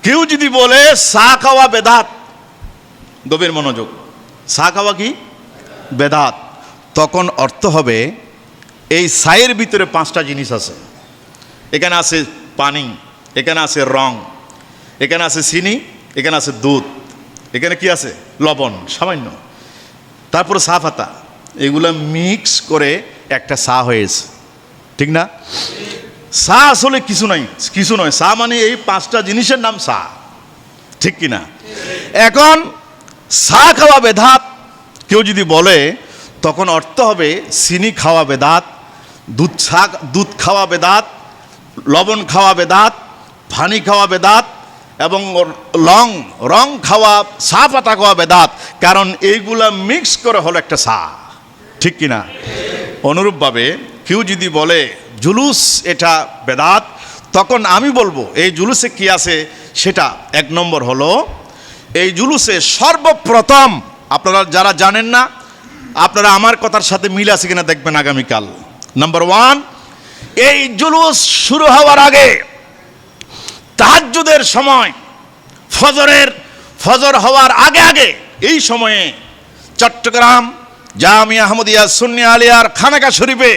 কেউ যদি বলে চা খাওয়া বেদাত, গভীর মনোযোগ, চা খাওয়া কি বেদাত, তখন অর্থ হবে এই চায়ের ভিতরে 5টা জিনিস আছে। এখানে আছে পানি, এখানে আছে রং, এখানে আছে চিনি, এখানে আছে দুধ, এখানে কি আছে লবণ সামান্য, তারপরে চা পাতা, এগুলো মিক্স করে একটা চা হয়েছে, ঠিক না? চা আসলে কিছু নয়, চা মানে এই 5টা জিনিসের নাম চা, ঠিক কিনা? এখন চা খাওয়া বেদাত কেউ যদি বলে, তখন অর্থ হবে চিনি খাওয়া বেদাত, দুধ খাওয়া বেদাত, লবণ খাওয়া বেদাত, পানি খাওয়া বেদাত, এবং রং খাওয়া, চা পাতা খাওয়া বেদাত, কারণ এইগুলা মিক্স করে হলো একটা চা, ঠিক কিনা? অনুরূপভাবে কেউ যদি বলে জুলুস এটা বেদাত, তখন আমি বলবো এই জুলুসে কি আছে সেটা। 1 নম্বর হলো এই জুলুসে সর্বপ্রথম, আপনারা যারা জানেন না, আপনারা আমার কথার সাথে মিল আছে কিনা দেখবেন আগামীকাল। নাম্বার 1, এই জুলুস শুরু হওয়ার আগে তাহাজ্জুদের সময়, ফজর হওয়ার আগে এই সময়ে চট্টগ্রাম জামিয়া আহমদিয়া সুন্নি আলিয়ার খানাকা শরীফে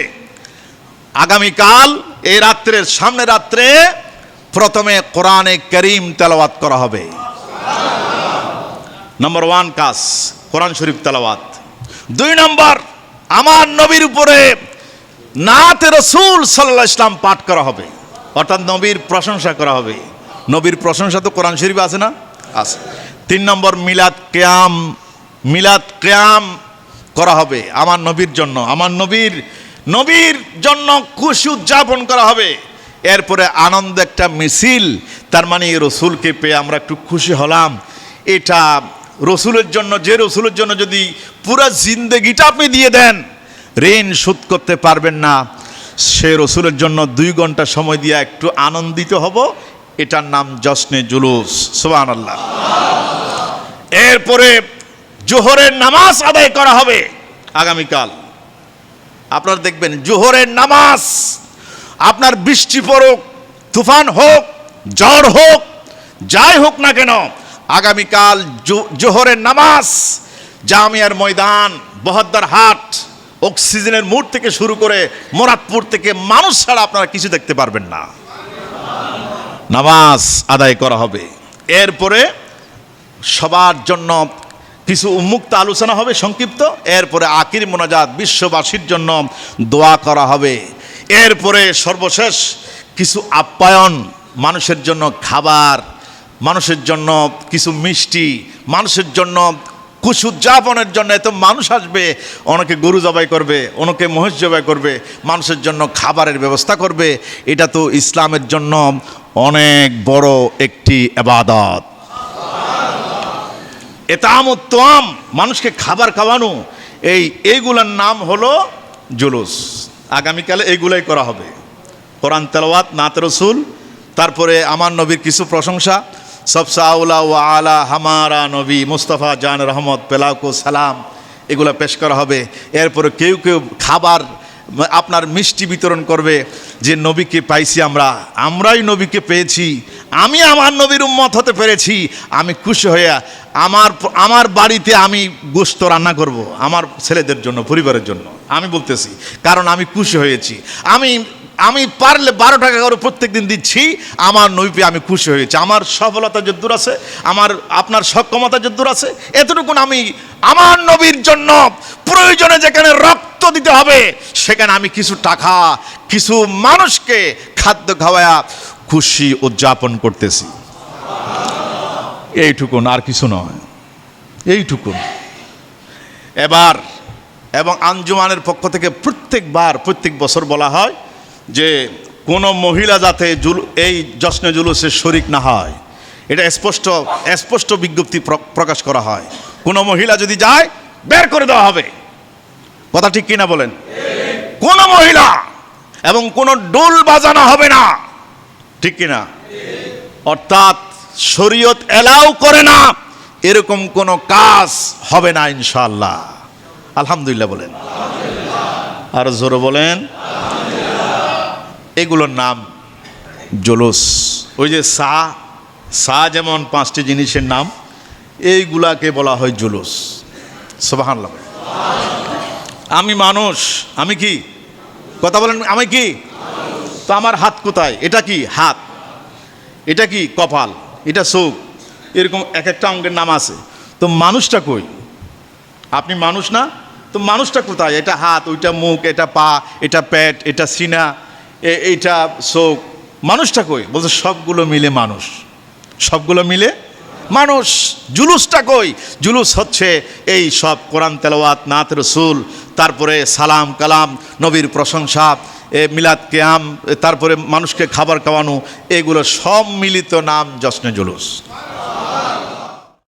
আগামীকাল এই রাত্রের সামনে রাত্রে প্রথমে কোরআনে কারীম তেলাওয়াত করা হবে। নাম্বার 1 কাজ কোরআন শরীফ তেলাওয়াত। 2 নম্বর, আমার নবীর উপরে নাতে রাসূল সাল্লাল্লাহু আলাইহি ওয়াসাল্লাম পাঠ করা হবে, অর্থাৎ নবীর প্রশংসা করা হবে। নবীর প্রশংসা তো কোরআন শরীফে আছে না? আছে। 3 নম্বর, মিলাদ কিয়াম করা হবে আমার নবীর জন্য, আমার নবীর জন্য খুশি উদযাপন করা হবে। এরপরে আনন্দ একটা মিছিল, তার মানে রসুলকে পেয়ে আমরা একটু খুশি হলাম। এটা রসুলের জন্য, যে রসুলের জন্য যদি পুরো জিন্দেগিটা আপনি দিয়ে দেন, ঋণ শোধ করতে পারবেন না, সে রসুলের জন্য 2 ঘন্টা সময় দিয়ে একটু আনন্দিত হব, এটার নাম জশ্নে জুলুস। সুবহানাল্লাহ। এরপরে জোহরের নামাজ আদায় করা হবে আগামীকাল। আপনারা দেখবেন জোহরের নামাজ, আপনার বৃষ্টি পড়ুক, তুফান হোক, ঝড় হোক, যাই হোক না কেন, আগামীকাল জোহরের নামাজ জামিয়ার ময়দান, বহদ্দার হাট, অক্সিজেনের মোড় থেকে শুরু করে মোরাদপুর থেকে মানুষ ছাড়া আপনারা কিছু দেখতে পারবেন না, নামাজ আদায় করা হবে। এরপরে সবার জন্য কিছু উন্মুক্ত আলোচনা হবে সংক্ষিপ্ত। এরপরে আখির মোনাজাত, বিশ্ববাসীর জন্য দোয়া করা হবে। এরপরে সর্বশেষ কিছু আপ্যায়ন, মানুষের জন্য খাবার, মানুষের জন্য কিছু মিষ্টি, মানুষের জন্য খুশি উদযাপনের জন্য। এত মানুষ আসবে, অনেকে গরু জবাই করবে, অনেকে মহিষ জবাই করবে, মানুষের জন্য খাবারের ব্যবস্থা করবে। এটা তো ইসলামের জন্য অনেক বড় একটি ইবাদত। এতামুত্তম, মানুষকে খাবার খাওয়ানো, এইগুলোর নাম হলো জুলুস। আগামীকালে এইগুলাই করা হবে, কোরআন তেলাওয়াত, নাত রাসূল, তারপরে আমার নবীর কিছু প্রশংসা, সবসে আউলা ওয়া আলা হামারা নবী মুস্তাফা জান রহমত পেলাকো সালাম, এগুলো পেশ করা হবে। এরপরে কেউ খাবার, আপনার মিষ্টি বিতরণ করবে, যে নবীকে পাইছি, আমরাই নবীকে পেয়েছি, আমি আমার নবীর উম্মত হতে পেরেছি, আমি খুশি হয়ে আমার বাড়িতে আমি গোশত রান্না করব আমার ছেলেদের জন্য, পরিবারের জন্য। আমি বলতেছি, কারণ আমি খুশি হয়েছি। আমি পারলে 12 টাকা করে প্রত্যেক দিন দিচ্ছি, আমার নবী আমি খুশি হয়েছি। আমার সফলতা যদ্দূর আছে, আপনার সক্ষমতা যদ্দূর আছে, এতটুকু আমি আমার নবীর জন্য প্রয়োজনে যেখানে রক্ত দিতে হবে, সেখানে আমি কিছু টাকা, কিছু মানুষকে খাদ্য খাওয়ায়া খুশি উদযাপন করতেছি। এইটুকুন, আর কিছু নয়, এইটুকুন। এবং আঞ্জুমানের পক্ষ থেকে প্রত্যেক বছর বলা হয় যে কোনো মহিলা যাতে এই জশ্নে জুলুসে শরিক না হয়, এটা স্পষ্ট বিজ্ঞপ্তি প্রকাশ করা হয়। কোনো মহিলা যদি যায়, বের করে দেওয়া হবে। কথা ঠিক কিনা বলেন? কোনো মহিলা, এবং কোনো ডোল বাজানো হবে না, ঠিক কিনা? অর্থাৎ শরীয়ত এলাও করে না এরকম কোনো কাজ হবে না ইনশাআল্লাহ। আলহামদুলিল্লাহ বলেন, আর জোরে বলেন। এগুলোর নাম জুলুস। ওই যে সা যেমন পাঁচটি জিনিসের নাম, এইগুলাকে বলা হয় জুলুস। সুবহানাল্লাহ। আমি মানুষ, আমি কি, কথা বলেন, আমি কি? তো আমার হাত কোথায়? এটা কি হাত, এটা কি কপাল, এটা চোখ, এরকম এক একটা অঙ্গের নাম আছে। তো মানুষটা কই? আপনি মানুষ না? তো মানুষটা কোথায়? এটা হাত, ওইটা মুখ, এটা পা, এটা পেট, এটা সিনা, এইটা চোখ। মানুষটা কই? বলছে সবগুলো মিলে মানুষ, সবগুলো মিলে মানুষ। জুলুসটা কই? জুলুস হচ্ছে এই সব কোরআন তেলাওয়াত, নাত রসুল, তারপরে সালাম কালাম, নবীর প্রশংসা, মিলাদ কিয়াম, তারপরে মানুষকে খাবার খাওয়ানো, এগুলো সব মিলিত নাম জশ্নে জুলুস।